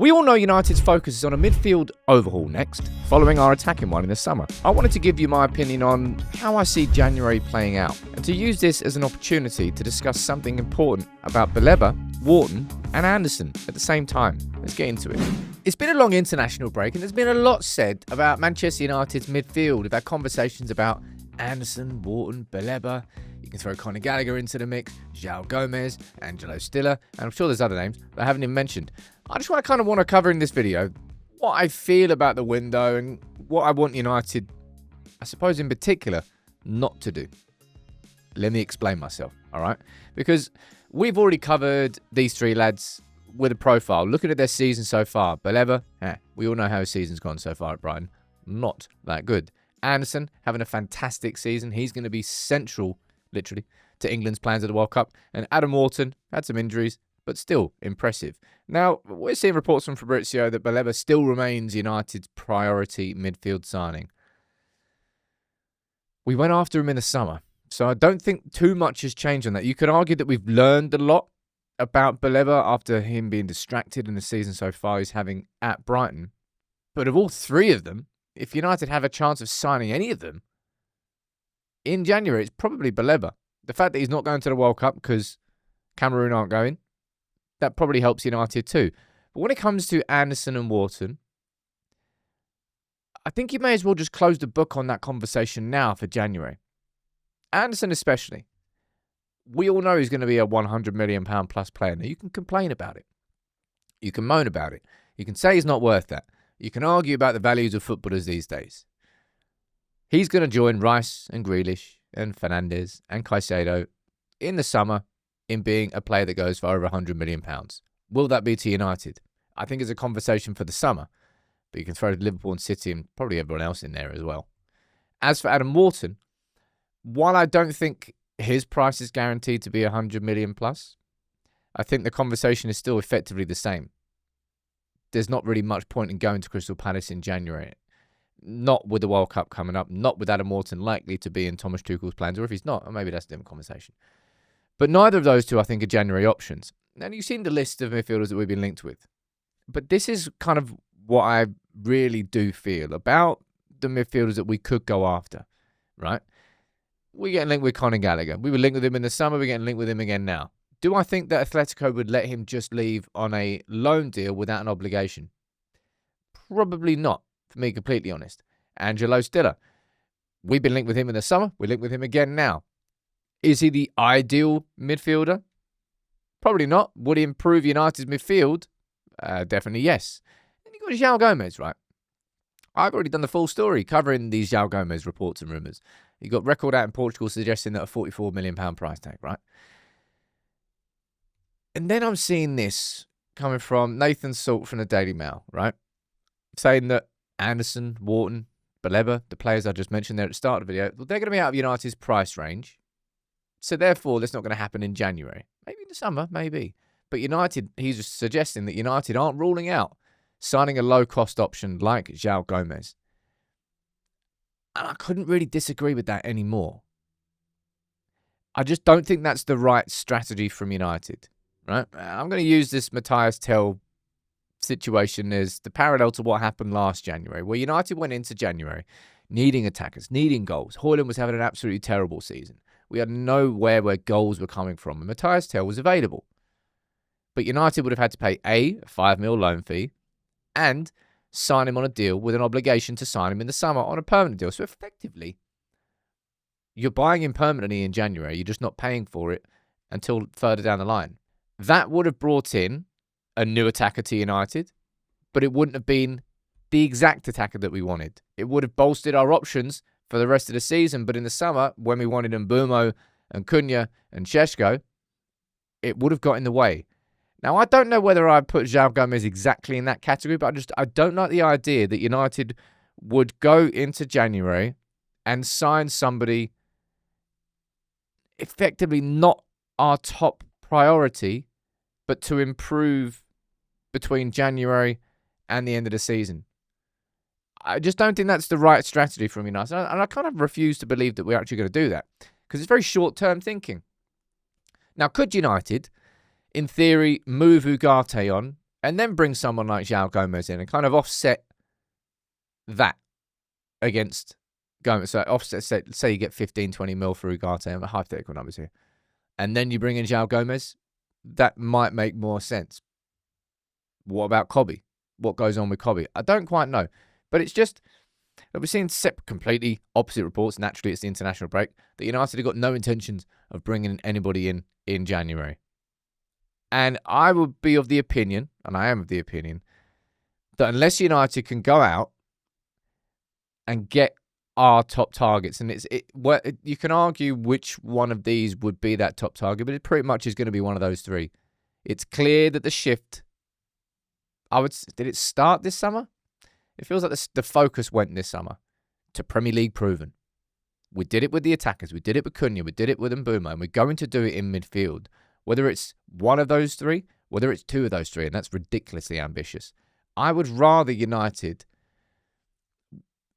We all know United's focus is on a midfield overhaul next, following our attacking one in the summer. I wanted to give you my opinion on how I see January playing out, and to use this as an opportunity to discuss something important about Baleba, Wharton and Anderson at the same time. Let's get into it. It's been a long international break and there's been a lot said about Manchester United's midfield. We've had conversations about Anderson, Wharton, Baleba. You can throw Conor Gallagher into the mix, João Gomez, Angelo Stiller, and I'm sure there's other names that I haven't even mentioned. I just want to cover in this video what I feel about the window and what I want United, I suppose in particular, not to do. Let me explain myself, all right? Because we've already covered these three lads with a profile. Looking at their season so far, Baleba, we all know how his season's gone so far at Brighton. Not that good. Anderson having a fantastic season. He's going to be central, literally, to England's plans at the World Cup. And Adam Wharton had some injuries, but still impressive. Now, we're seeing reports from Fabrizio that Baleba still remains United's priority midfield signing. We went after him in the summer, so I don't think too much has changed on that. You could argue that we've learned a lot about Baleba after him being distracted in the season so far he's having at Brighton. But of all three of them, if United have a chance of signing any of them in January, it's probably Baleba. The fact that he's not going to the World Cup because Cameroon aren't going, that probably helps United too. But when it comes to Anderson and Wharton, I think you may as well just close the book on that conversation now for January. Anderson especially. We all know he's going to be a £100 million plus player. Now, you can complain about it. You can moan about it. You can say he's not worth that. You can argue about the values of footballers these days. He's going to join Rice and Grealish and Fernandes and Caicedo in the summer in being a player that goes for over £100 million. Will that be to United? I think it's a conversation for the summer. But you can throw Liverpool and City and probably everyone else in there as well. As for Adam Wharton, while I don't think his price is guaranteed to be £100 million plus, I think the conversation is still effectively the same. There's not really much point in going to Crystal Palace in January. Not with the World Cup coming up, not with Adam Wharton likely to be in Thomas Tuchel's plans, or if he's not, maybe that's a different conversation. But neither of those two, I think, are January options. And you've seen the list of midfielders that we've been linked with. But this is kind of what I really do feel about the midfielders that we could go after, right? We're getting linked with Conor Gallagher. We were linked with him in the summer. We're getting linked with him again now. Do I think that Atletico would let him just leave on a loan deal without an obligation? Probably not, for me, completely honest. Angelo Stiller. We've been linked with him in the summer. We're linked with him again now. Is he the ideal midfielder? Probably not. Would he improve United's midfield? Definitely yes. And you've got João Gomez, right? I've already done the full story covering these João Gomez reports and rumours. You got record out in Portugal suggesting that a £44 million price tag, right? And then I'm seeing this coming from Nathan Salt from the Daily Mail, right? Saying that Anderson, Wharton, Baleba, the players I just mentioned there at the start of the video, well, they're going to be out of United's price range. So therefore, that's not going to happen in January. Maybe in the summer, maybe. But United, he's just suggesting that United aren't ruling out signing a low-cost option like João Gomez. And I couldn't really disagree with that anymore. I just don't think that's the right strategy from United, right? I'm going to use this Matthias Tell situation as the parallel to what happened last January, where United went into January needing attackers, needing goals. Hoyland was having an absolutely terrible season. We had nowhere where goals were coming from, and Matthias Tell was available. But United would have had to pay a £5 million loan fee and sign him on a deal with an obligation to sign him in the summer on a permanent deal. So effectively, you're buying him permanently in January. You're just not paying for it until further down the line. That would have brought in a new attacker to United, but it wouldn't have been the exact attacker that we wanted. It would have bolstered our options for the rest of the season, but in the summer, when we wanted Mbumo and Cunha and Šeško, it would have got in the way. Now, I don't know whether I put João Gomez exactly in that category, but I don't like the idea that United would go into January and sign somebody effectively not our top priority, but to improve between January and the end of the season. I just don't think that's the right strategy from United. And I kind of refuse to believe that we're actually going to do that because it's very short-term thinking. Now, could United, in theory, move Ugarte on and then bring someone like João Gomez in and kind of offset that against Gomez. So offset, say you get 15, 20 mil for Ugarte. I'm hypothetical numbers here. And then you bring in João Gomez. That might make more sense. What about Kobe? What goes on with Kobe? I don't quite know. But it's just, we're seeing completely opposite reports. Naturally, it's the international break. That United have got no intentions of bringing anybody in January. And I would be of the opinion, and I am of the opinion, that unless United can go out and get our top targets, and you can argue which one of these would be that top target, but it pretty much is going to be one of those three. It's clear that the shift, did it start this summer? It feels like the focus went this summer to Premier League proven. We did it with the attackers. We did it with Cunha. We did it with Mbuma. And we're going to do it in midfield. Whether it's one of those three, whether it's two of those three, and that's ridiculously ambitious. I would rather United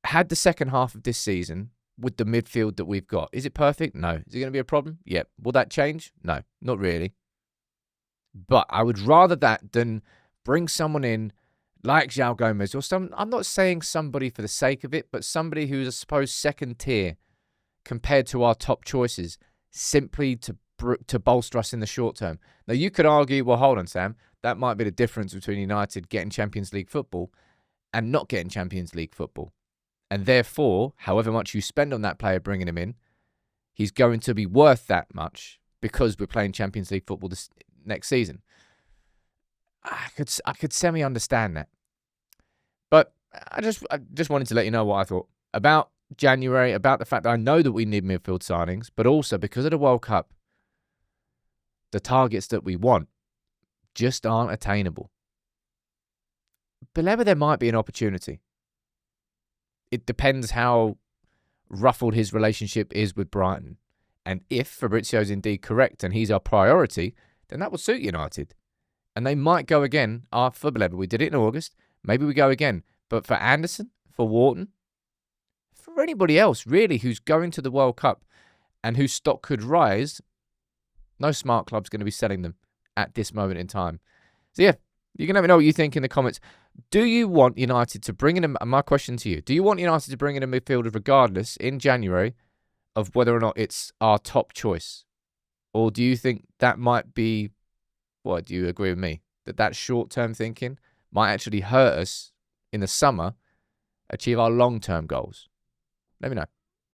had the second half of this season with the midfield that we've got. Is it perfect? No. Is it going to be a problem? Yep. Will that change? No, not really. But I would rather that than bring someone in like João Gomez or I'm not saying somebody for the sake of it, but somebody who's, I suppose, second tier compared to our top choices simply to bolster us in the short term. Now, you could argue, well, hold on, Sam, that might be the difference between United getting Champions League football and not getting Champions League football. And therefore, however much you spend on that player bringing him in, he's going to be worth that much because we're playing Champions League football this next season. I could semi-understand that. But I just wanted to let you know what I thought about January, about the fact that I know that we need midfield signings, but also because of the World Cup, the targets that we want just aren't attainable. Baleba, there might be an opportunity. It depends how ruffled his relationship is with Brighton. And if Fabrizio's indeed correct and he's our priority, then that will suit United. And they might go again for Baleba. We did it in August. Maybe we go again. But for Anderson, for Wharton, for anybody else, really, who's going to the World Cup and whose stock could rise, no smart club's going to be selling them at this moment in time. So, yeah, you can let me know what you think in the comments. Do you want United to bring in my question to you, do you want United to bring in a midfielder regardless in January of whether or not it's our top choice? Or do you think that might be, do you agree with me, that short-term thinking might actually hurt us in the summer achieve our long-term goals? Let me know.